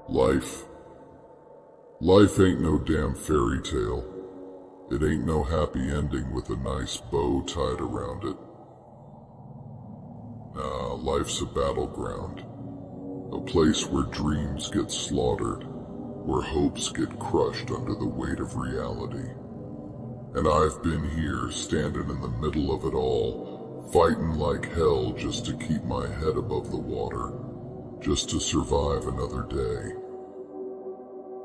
Life. Life ain't no damn fairy tale. It ain't no happy ending with a nice bow tied around it. Nah, life's a battleground. A place where dreams get slaughtered, where hopes get crushed under the weight of reality. And I've been here, standing in the middle of it all, fighting like hell just to keep my head above the water, just to survive another day.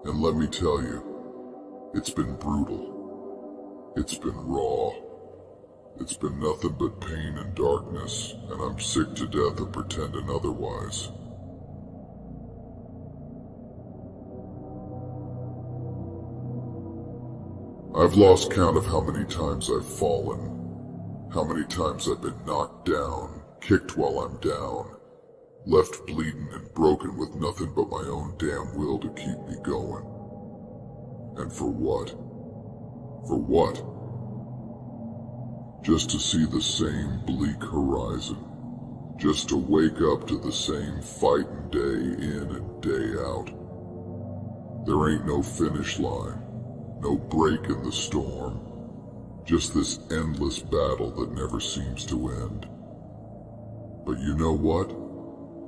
And let me tell you, it's been brutal. It's been raw. It's been nothing but pain and darkness, and I'm sick to death of pretending otherwise. I've lost count of how many times I've fallen, how many times I've been knocked down, kicked while I'm down, left bleeding and broken with nothing but my own damn will to keep me going. And for what? For what? Just to see the same bleak horizon. Just to wake up to the same fighting day in and day out. There ain't no finish line, no break in the storm. Just this endless battle that never seems to end. But you know what?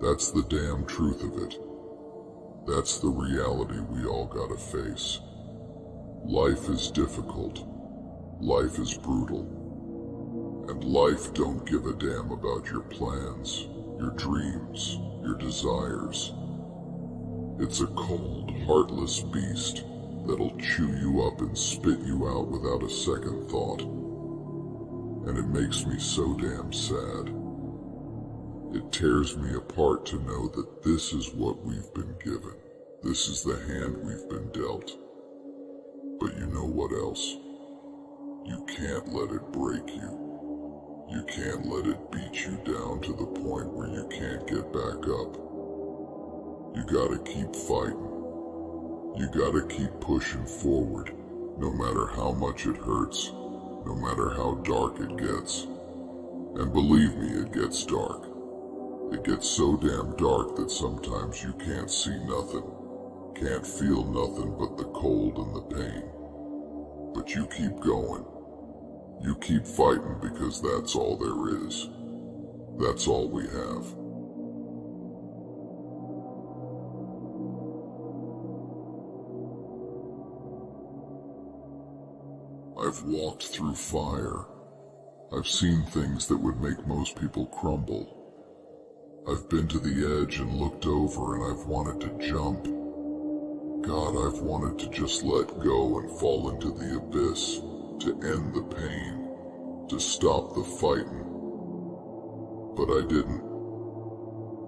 That's the damn truth of it. That's the reality we all gotta face. Life is difficult. Life is brutal. And life don't give a damn about your plans, your dreams, your desires. It's a cold, heartless beast that'll chew you up and spit you out without a second thought. And it makes me so damn sad. It tears me apart to know that this is what we've been given. This is the hand we've been dealt. But you know what else? You can't let it break you. You can't let it beat you down to the point where you can't get back up. You gotta keep fighting. You gotta keep pushing forward, no matter how much it hurts, no matter how dark it gets. And believe me, it gets dark. It gets so damn dark that sometimes you can't see nothing, can't feel nothing but the cold and the pain. But you keep going. You keep fighting because that's all there is. That's all we have. I've walked through fire. I've seen things that would make most people crumble. I've been to the edge and looked over, and I've wanted to jump. God, I've wanted to just let go and fall into the abyss, to end the pain, to stop the fighting. But I didn't.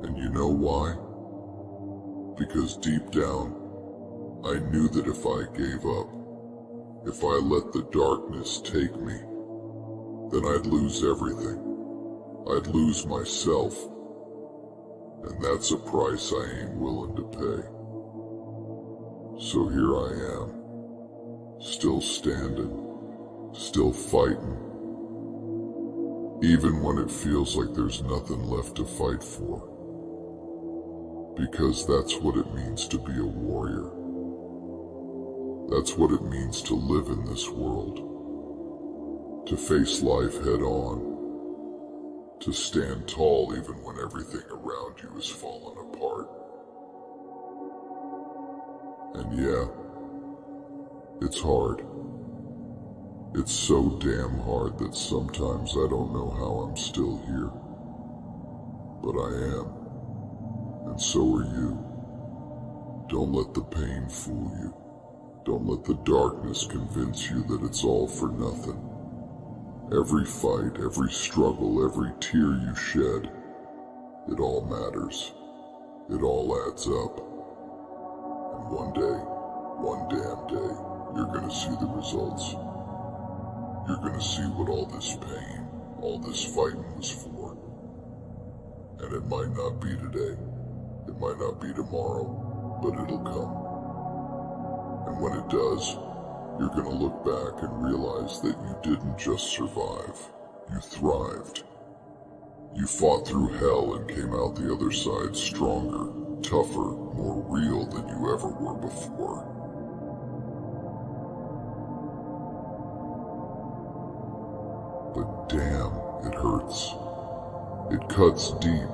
And you know why? Because deep down, I knew that if I gave up, if I let the darkness take me, then I'd lose everything. I'd lose myself. And that's a price I ain't willing to pay. So here I am, still standing, still fighting, even when it feels like there's nothing left to fight for. Because that's what it means to be a warrior. That's what it means to live in this world. To face life head on. To stand tall even when everything around you is falling apart. And yeah, it's hard. It's so damn hard that sometimes I don't know how I'm still here. But I am. And so are you. Don't let the pain fool you. Don't let the darkness convince you that it's all for nothing. Every fight, every struggle, every tear you shed, it all matters. It all adds up. And one day, one damn day, you're gonna see the results. You're gonna see what all this pain, all this fighting was for. And it might not be today, it might not be tomorrow, but it'll come. And when it does, you're gonna look back and realize that you didn't just survive, you thrived. You fought through hell and came out the other side stronger, tougher, more real than you ever were before. But damn, it hurts. It cuts deep.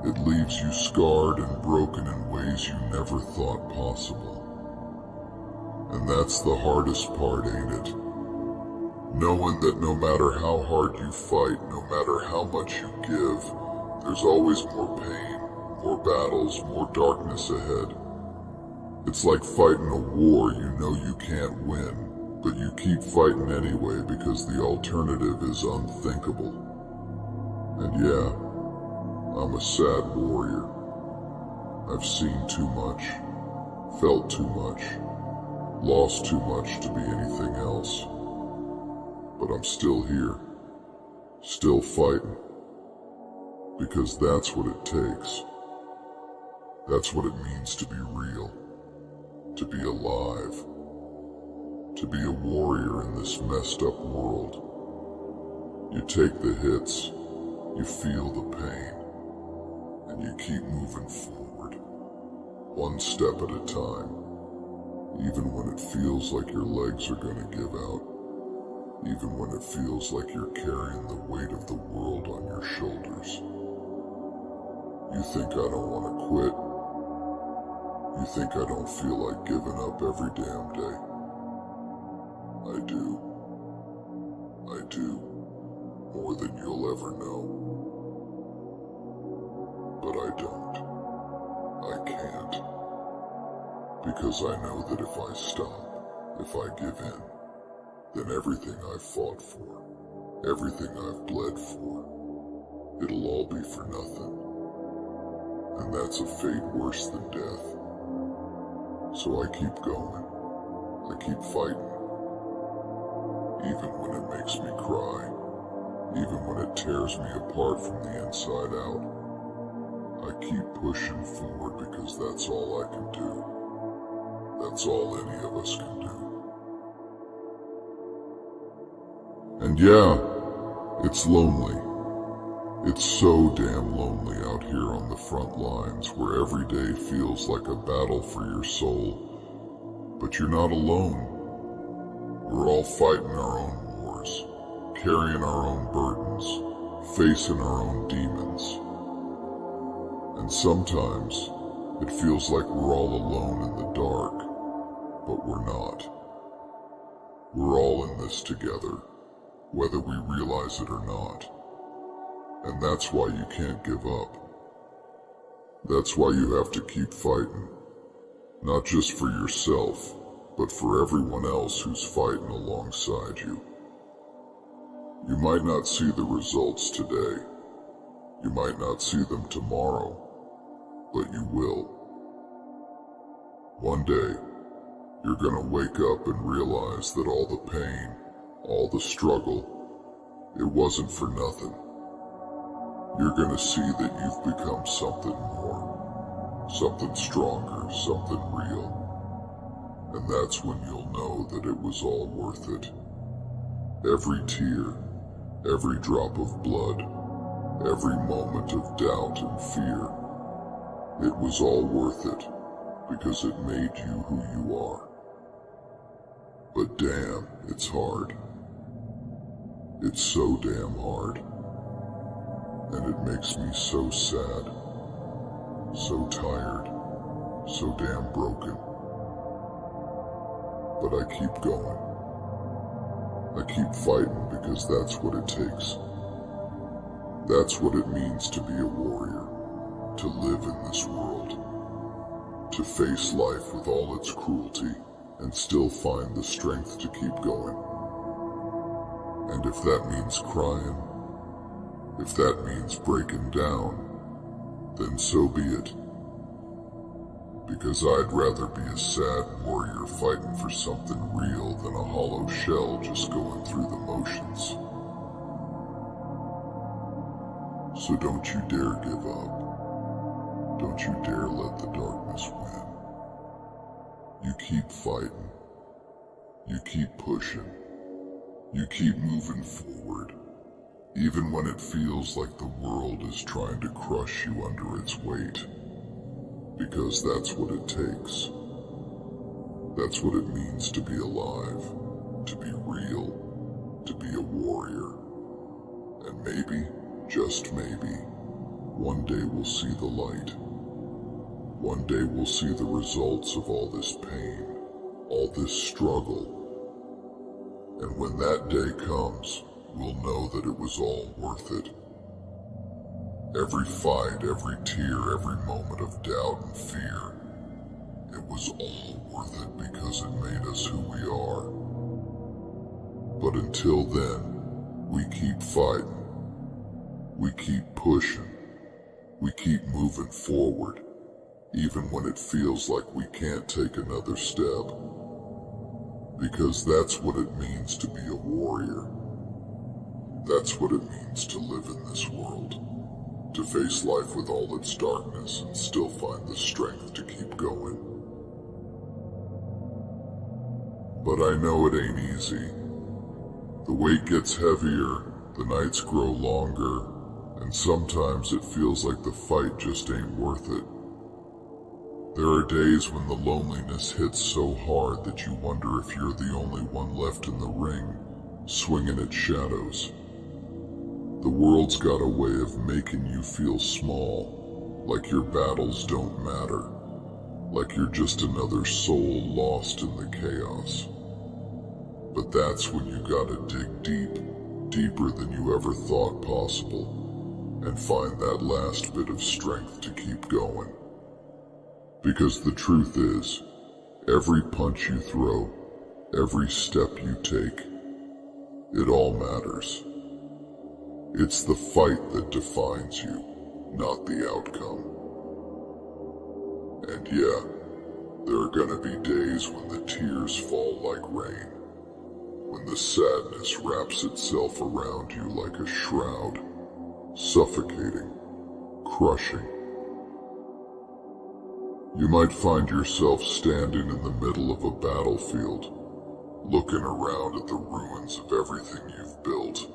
It leaves you scarred and broken in ways you never thought possible. And that's the hardest part, ain't it? Knowing that no matter how hard you fight, no matter how much you give, there's always more pain, more battles, more darkness ahead. It's like fighting a war you know you can't win, but you keep fighting anyway because the alternative is unthinkable. And yeah, I'm a sad warrior. I've seen too much, felt too much, lost too much to be anything else. But I'm still here, still fighting, because that's what it takes. That's what it means to be real, to be alive, to be a warrior in this messed up world. You take the hits, you feel the pain, and you keep moving forward, one step at a time, even when it feels like your legs are gonna give out, even when it feels like you're carrying the weight of the world on your shoulders. You think I don't want to quit? You think I don't feel like giving up every damn day? I do. I do. More than you'll ever know. But I don't. I can't. Because I know that if I stop, if I give in, then everything I've fought for, everything I've bled for, it'll all be for nothing. And that's a fate worse than death. So I keep going. I keep fighting. Even when it makes me cry, even when it tears me apart from the inside out, I keep pushing forward because that's all I can do. That's all any of us can do. And yeah, it's lonely. It's so damn lonely out here on the front lines where every day feels like a battle for your soul. But you're not alone. We're all fighting our own wars, carrying our own burdens, facing our own demons. And sometimes it feels like we're all alone in the dark, but we're not. We're all in this together, whether we realize it or not. And that's why you can't give up. That's why you have to keep fighting. Not just for yourself, but for everyone else who's fighting alongside you. You might not see the results today. You might not see them tomorrow, but you will. One day, you're gonna wake up and realize that all the pain, all the struggle, it wasn't for nothing. You're gonna see that you've become something more, something stronger, something real. And that's when you'll know that it was all worth it. Every tear, every drop of blood, every moment of doubt and fear, it was all worth it because it made you who you are. But damn, it's hard. It's so damn hard. And it makes me so sad, so tired, so damn broken. But I keep going. I keep fighting because that's what it takes. That's what it means to be a warrior, to live in this world, to face life with all its cruelty and still find the strength to keep going. And if that means crying, if that means breaking down, then so be it. Because I'd rather be a sad warrior fighting for something real than a hollow shell just going through the motions. So don't you dare give up. Don't you dare let the darkness win. You keep fighting. You keep pushing. You keep moving forward. Even when it feels like the world is trying to crush you under its weight. because that's what it takes. That's what it means to be alive, to be real, to be a warrior. And maybe, just maybe, one day we'll see the light. One day we'll see the results of all this pain, all this struggle. And when that day comes, we'll know that it was all worth it. Every fight, every tear, every moment of doubt and fear, it was all worth it because it made us who we are. But until then, we keep fighting. We keep pushing. We keep moving forward, even when it feels like we can't take another step. Because that's what it means to be a warrior. That's what it means to live in this world. To face life with all its darkness and still find the strength to keep going. But I know it ain't easy. The weight gets heavier, the nights grow longer, and sometimes it feels like the fight just ain't worth it. There are days when the loneliness hits so hard that you wonder if you're the only one left in the ring, swinging at shadows. The world's got a way of making you feel small, like your battles don't matter, like you're just another soul lost in the chaos. But that's when you gotta dig deep, deeper than you ever thought possible, and find that last bit of strength to keep going. Because the truth is, every punch you throw, every step you take, it all matters. It's the fight that defines you, not the outcome. And yeah, there are gonna be days when the tears fall like rain, when the sadness wraps itself around you like a shroud, suffocating, crushing. You might find yourself standing in the middle of a battlefield, looking around at the ruins of everything you've built,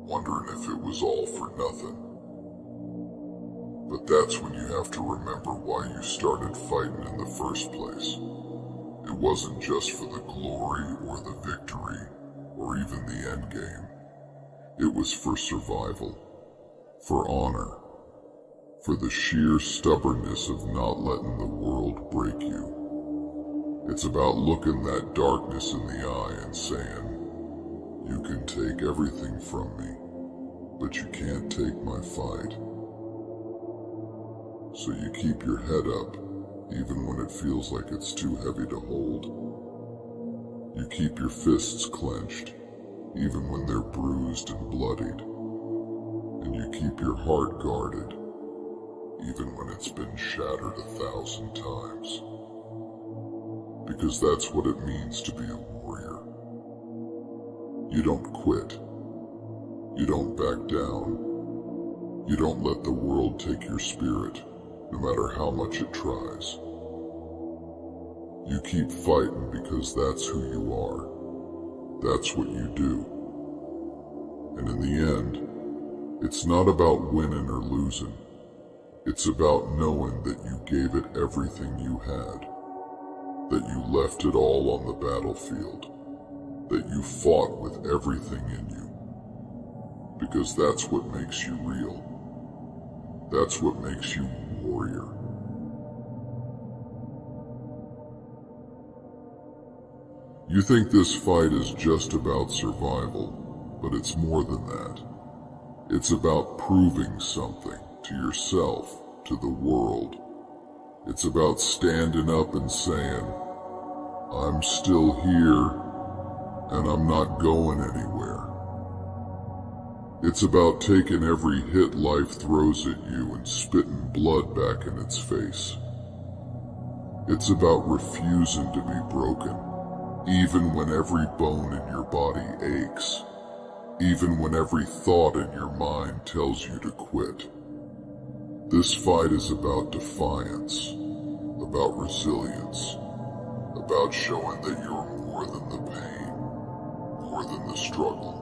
wondering if it was all for nothing. But that's when you have to remember why you started fighting in the first place. It wasn't just for the glory or the victory, or even the end game. It was for survival, for honor, for the sheer stubbornness of not letting the world break you. It's about looking that darkness in the eye and saying, "You can take everything from me, but you can't take my fight." So you keep your head up, even when it feels like it's too heavy to hold. You keep your fists clenched, even when they're bruised and bloodied. And you keep your heart guarded, even when it's been shattered 1,000 times. Because that's what it means to be a warrior. You don't quit. You don't back down. You don't let the world take your spirit, no matter how much it tries. You keep fighting because that's who you are. That's what you do. And in the end, it's not about winning or losing. It's about knowing that you gave it everything you had, that you left it all on the battlefield, that you fought with everything in you. Because that's what makes you real. That's what makes you a warrior. You think this fight is just about survival, but it's more than that. It's about proving something to yourself, to the world. It's about standing up and saying, "I'm still here, and I'm not going anywhere." It's about taking every hit life throws at you and spitting blood back in its face. It's about refusing to be broken, even when every bone in your body aches, even when every thought in your mind tells you to quit. This fight is about defiance, about resilience, about showing that you're more than the pain, more than the struggle,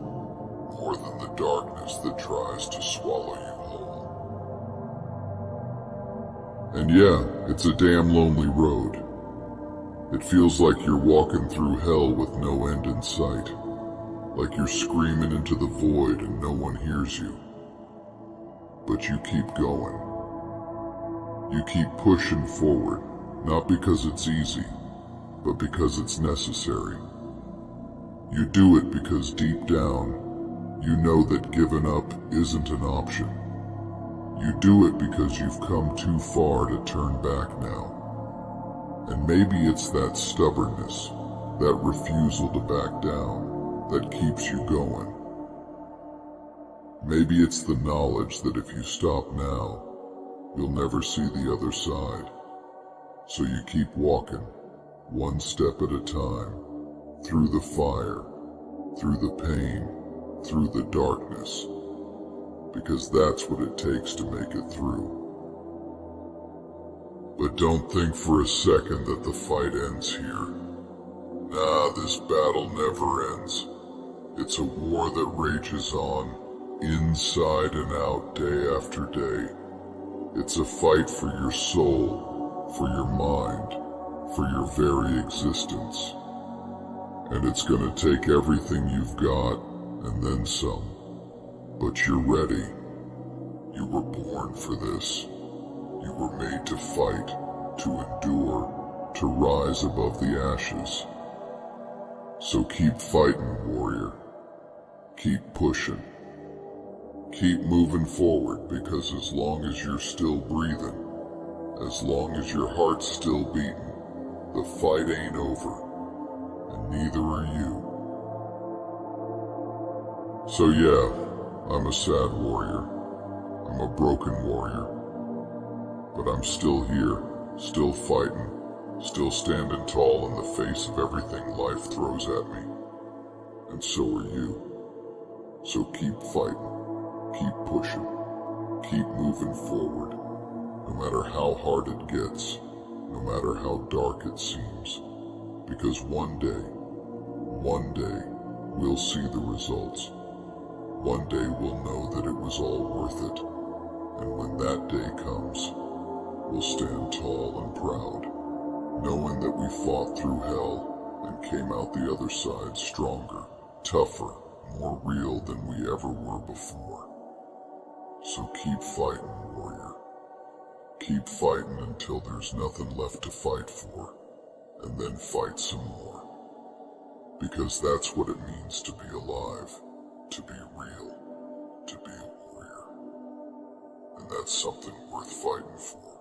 more than the darkness that tries to swallow you whole. And yeah, it's a damn lonely road. It feels like you're walking through hell with no end in sight. Like you're screaming into the void and no one hears you. But you keep going. You keep pushing forward, not because it's easy, but because it's necessary. You do it because deep down, you know that giving up isn't an option. You do it because you've come too far to turn back now. And maybe it's that stubbornness, that refusal to back down, that keeps you going. Maybe it's the knowledge that if you stop now, you'll never see the other side. So you keep walking, one step at a time, through the fire, through the pain, through the darkness, because that's what it takes to make it through. But don't think for a second that the fight ends here. Nah, this battle never ends. It's a war that rages on, inside and out, day after day. It's a fight for your soul, for your mind, for your very existence. And it's gonna take everything you've got, and then some. But you're ready. You were born for this. You were made to fight, to endure, to rise above the ashes. So keep fighting, warrior. Keep pushing. Keep moving forward, because as long as you're still breathing, as long as your heart's still beating, the fight ain't over, and neither are you. So yeah, I'm a sad warrior. I'm a broken warrior. But I'm still here, still fighting, still standing tall in the face of everything life throws at me. And so are you. So keep fighting, keep pushing, keep moving forward, no matter how hard it gets, no matter how dark it seems. Because one day, we'll see the results. One day we'll know that it was all worth it. And when that day comes, we'll stand tall and proud, knowing that we fought through hell and came out the other side stronger, tougher, more real than we ever were before. So keep fighting, warrior. Keep fighting until there's nothing left to fight for, and then fight some more. Because that's what it means to be alive, to be real, to be a warrior. And that's something worth fighting for.